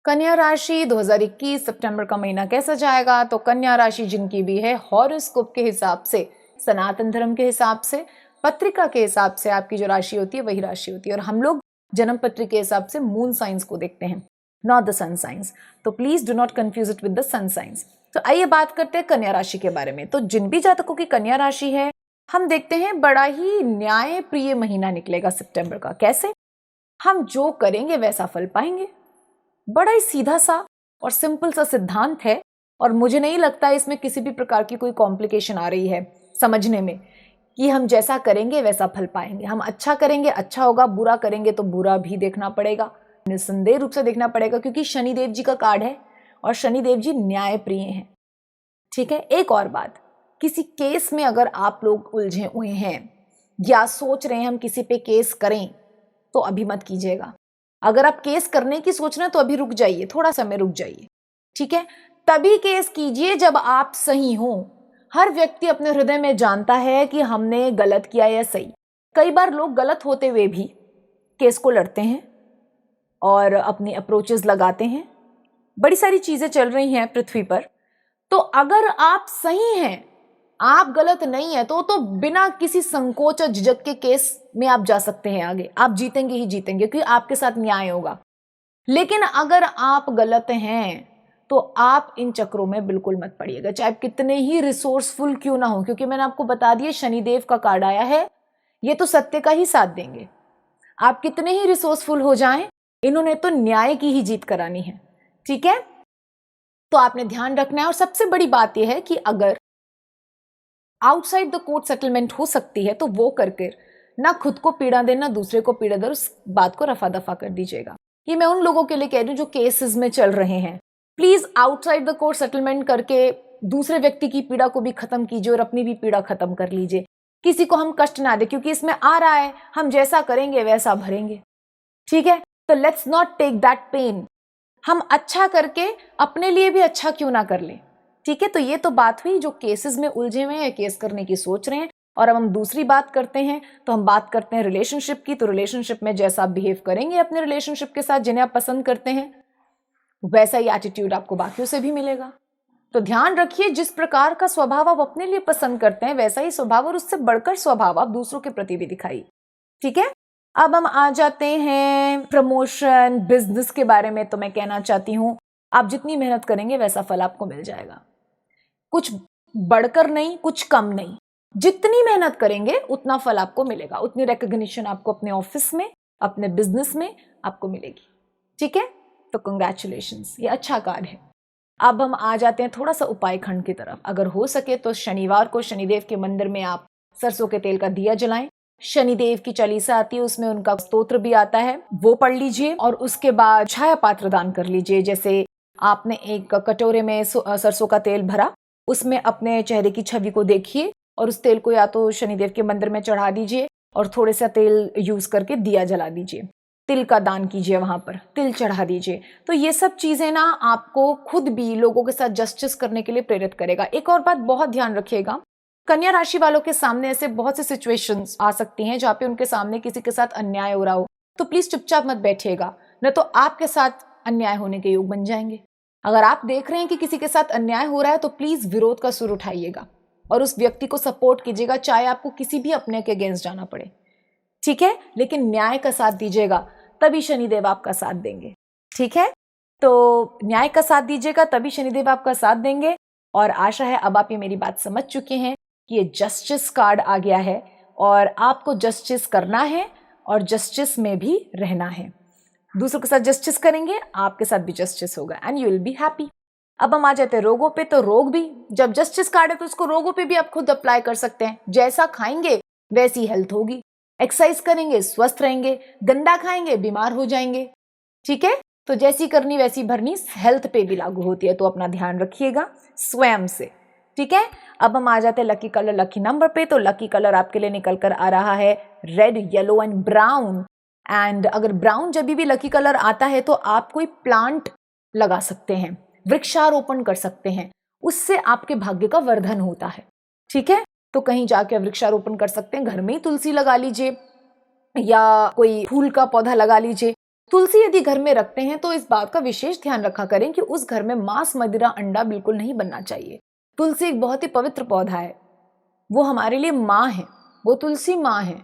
कन्या राशि 2021 सितंबर का महीना कैसा जाएगा? तो कन्या राशि जिनकी भी है, हॉरोस्कोप के हिसाब से, सनातन धर्म के हिसाब से, पत्रिका के हिसाब से आपकी जो राशि होती है वही राशि होती है, और हम लोग जन्म पत्री के हिसाब से मून साइंस को देखते हैं, नॉट द सन साइंस। तो please do not confuse it with the sun science. तो आइए बात करते हैं कन्या राशि के बारे में। तो जिन भी जातकों की कन्या राशि है, हम देखते हैं बड़ा ही न्याय प्रिय महीना निकलेगा सितंबर का। कैसे? हम जो करेंगे वैसा फल पाएंगे। बड़ा ही सीधा सा और सिंपल सा सिद्धांत है, और मुझे नहीं लगता इसमें किसी भी प्रकार की कोई कॉम्प्लिकेशन आ रही है समझने में, कि हम जैसा करेंगे वैसा फल पाएंगे। हम अच्छा करेंगे अच्छा होगा, बुरा करेंगे तो बुरा भी देखना पड़ेगा, निस्संदेह रूप से देखना पड़ेगा, क्योंकि शनिदेव जी का कार्ड है और शनिदेव जी न्याय प्रिय हैं। ठीक है। एक और बात, किसी केस में अगर आप लोग उलझे हुए हैं या सोच रहे हैं हम किसी पे केस करें, तो अभी मत कीजिएगा। अगर आप केस करने की सोच रहे हैं तो अभी रुक जाइए, थोड़ा समय रुक जाइए। ठीक है। तभी केस कीजिए जब आप सही हो। हर व्यक्ति अपने हृदय में जानता है कि हमने गलत किया या सही। कई बार लोग गलत होते हुए भी केस को लड़ते हैं और अपनी अप्रोचेस लगाते हैं। बड़ी सारी चीजें चल रही हैं पृथ्वी पर। तो अगर आप सही हैं, आप गलत नहीं है, तो बिना किसी संकोच और झिझक के केस में आप जा सकते हैं आगे। आप जीतेंगे ही जीतेंगे, क्योंकि आपके साथ न्याय होगा। लेकिन अगर आप गलत हैं तो आप इन चक्रों में बिल्कुल मत पड़िएगा, चाहे कितने ही रिसोर्सफुल क्यों ना हो, क्योंकि मैंने आपको बता दिया शनिदेव का कार्ड आया है, ये तो सत्य का ही साथ देंगे। आप कितने ही रिसोर्सफुल हो जाएं, इन्होंने तो न्याय की ही जीत करानी है। ठीक है। तो आपने ध्यान रखना है। और सबसे बड़ी बात यह है कि अगर आउटसाइड द कोर्ट सेटलमेंट हो सकती है तो वो करके ना खुद को पीड़ा देना, दूसरे को पीड़ा दे, उस बात को रफा दफा कर दीजिएगा। ये मैं उन लोगों के लिए कह रही हूँ जो केसेस में चल रहे हैं। Please outside the court settlement करके दूसरे व्यक्ति की पीड़ा को भी खत्म कीजिए और अपनी भी पीड़ा खत्म कर लीजिए। किसी को हम कष्ट ना दे, क्योंकि इसमें आ रहा है हम जैसा करेंगे वैसा भरेंगे। ठीक है। तो let's not take that pain. हम अच्छा करके अपने लिए भी अच्छा क्यों ना कर लें। ठीक है। तो ये तो बात हुई जो केसेस में उलझे हुए हैं, केस करने की सोच रहे हैं। और अब हम दूसरी बात करते हैं, तो हम बात करते हैं रिलेशनशिप की। तो रिलेशनशिप में जैसा आप बिहेव करेंगे अपने रिलेशनशिप के साथ, जिन्हें आप पसंद करते हैं, वैसा ही एटीट्यूड आपको बाकियों से भी मिलेगा। तो ध्यान रखिए, जिस प्रकार का स्वभाव आप अपने लिए पसंद करते हैं वैसा ही स्वभाव और उससे बढ़कर स्वभाव आप दूसरों के प्रति भी दिखाइए। ठीक है। अब हम आ जाते हैं प्रमोशन, बिजनेस के बारे में। तो मैं कहना चाहती हूं, आप जितनी मेहनत करेंगे वैसा फल आपको मिल जाएगा। कुछ बढ़कर नहीं, कुछ कम नहीं। जितनी मेहनत करेंगे उतना फल आपको मिलेगा, उतनी रिकॉग्निशन आपको अपने ऑफिस में, अपने बिजनेस में आपको मिलेगी। ठीक है। तो कंग्रेचुलेशंस, ये अच्छा कार्य है। अब हम आ जाते हैं थोड़ा सा उपाय खंड की तरफ। अगर हो सके तो शनिवार को शनिदेव के मंदिर में आप सरसों के तेल का दिया जलाएं। शनिदेव की चालीसा आती है, उसमें उनका स्तोत्र भी आता है, वो पढ़ लीजिए। और उसके बाद छाया पात्र दान कर लीजिए। जैसे आपने एक कटोरे में सरसों का तेल भरा, उसमें अपने चेहरे की छवि को देखिए और उस तेल को या तो शनिदेव के मंदिर में चढ़ा दीजिए और थोड़े सा तेल यूज करके दिया जला दीजिए। तिल का दान कीजिए, वहां पर तिल चढ़ा दीजिए। तो ये सब चीजें ना आपको खुद भी लोगों के साथ जस्टिस करने के लिए प्रेरित करेगा। एक और बात बहुत ध्यान रखिएगा, कन्या राशि वालों के सामने ऐसे बहुत से सिचुएशंस आ सकती हैं जहाँ पे उनके सामने किसी के साथ अन्याय हो रहा हो, तो प्लीज चुपचाप मत बैठिएगा, न तो आपके साथ अन्याय होने के योग बन जाएंगे। अगर आप देख रहे हैं कि किसी के साथ अन्याय हो रहा है तो प्लीज विरोध का सुर उठाइएगा और उस व्यक्ति को सपोर्ट कीजिएगा, चाहे आपको किसी भी अपने के अगेंस्ट जाना पड़े। ठीक है। लेकिन न्याय का साथ दीजिएगा, तभी शनिदेव आपका साथ देंगे। ठीक है। तो न्याय का साथ दीजिएगा, तभी शनिदेव आपका साथ देंगे। और आशा है अब आप ये मेरी बात समझ चुके हैं कि ये जस्टिस कार्ड आ गया है और आपको जस्टिस करना है और जस्टिस में भी रहना है। दूसरों के साथ जस्टिस करेंगे, आपके साथ भी जस्टिस होगा and you will be happy. अब हम आ जाते हैं रोगों पे। तो रोग भी, जब जस्टिस कार्ड है तो उसको रोगों पे भी आप खुद अप्लाई कर सकते हैं। जैसा खाएंगे वैसी हेल्थ होगी, एक्सरसाइज करेंगे स्वस्थ रहेंगे, गंदा खाएंगे बीमार हो जाएंगे। ठीक है। तो जैसी करनी वैसी भरनी हेल्थ पे भी लागू होती है, तो अपना ध्यान रखिएगा स्वयं से। ठीक है। अब हम आ जाते हैं लकी कलर, लकी नंबर पे। तो लकी कलर आपके लिए निकल कर आ रहा है red, yellow and brown. And अगर ब्राउन जब भी लकी कलर आता है तो आप कोई प्लांट लगा सकते हैं, वृक्षारोपण कर सकते हैं, उससे आपके भाग्य का वर्धन होता है। ठीक है। तो कहीं जाके वृक्षारोपण कर सकते हैं, घर में ही तुलसी लगा लीजिए या कोई फूल का पौधा लगा लीजिए, तुलसी यदि घर में रखते हैं तो इस बात का विशेष ध्यान रखा करें कि उस घर में मांस, मदिरा, अंडा बिल्कुल नहीं बनना चाहिए। तुलसी एक बहुत ही पवित्र पौधा है, वो हमारे लिए माँ है, वो तुलसी माँ है।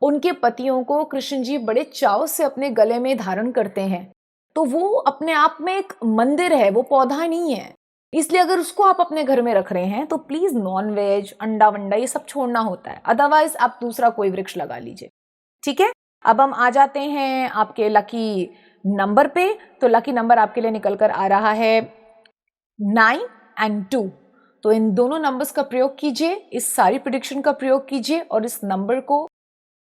उनके पतियों को कृष्ण जी बड़े चाव से अपने गले में धारण करते हैं, तो वो अपने आप में एक मंदिर है, वो पौधा नहीं है। इसलिए अगर उसको आप अपने घर में रख रहे हैं तो प्लीज नॉन वेज, अंडा वंडा ये सब छोड़ना होता है, अदरवाइज आप दूसरा कोई वृक्ष लगा लीजिए। ठीक है, अब हम आ जाते हैं आपके लकी नंबर पे। तो लकी नंबर आपके लिए निकल कर आ रहा है 9 और 2। तो इन दोनों नंबर्स का प्रयोग कीजिए, इस सारी प्रेडिक्शन का प्रयोग कीजिए और इस नंबर को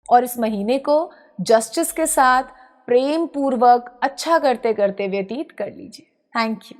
और इस महीने को जस्टिस के साथ, प्रेम पूर्वक, अच्छा करते करते व्यतीत कर लीजिए। Thank you.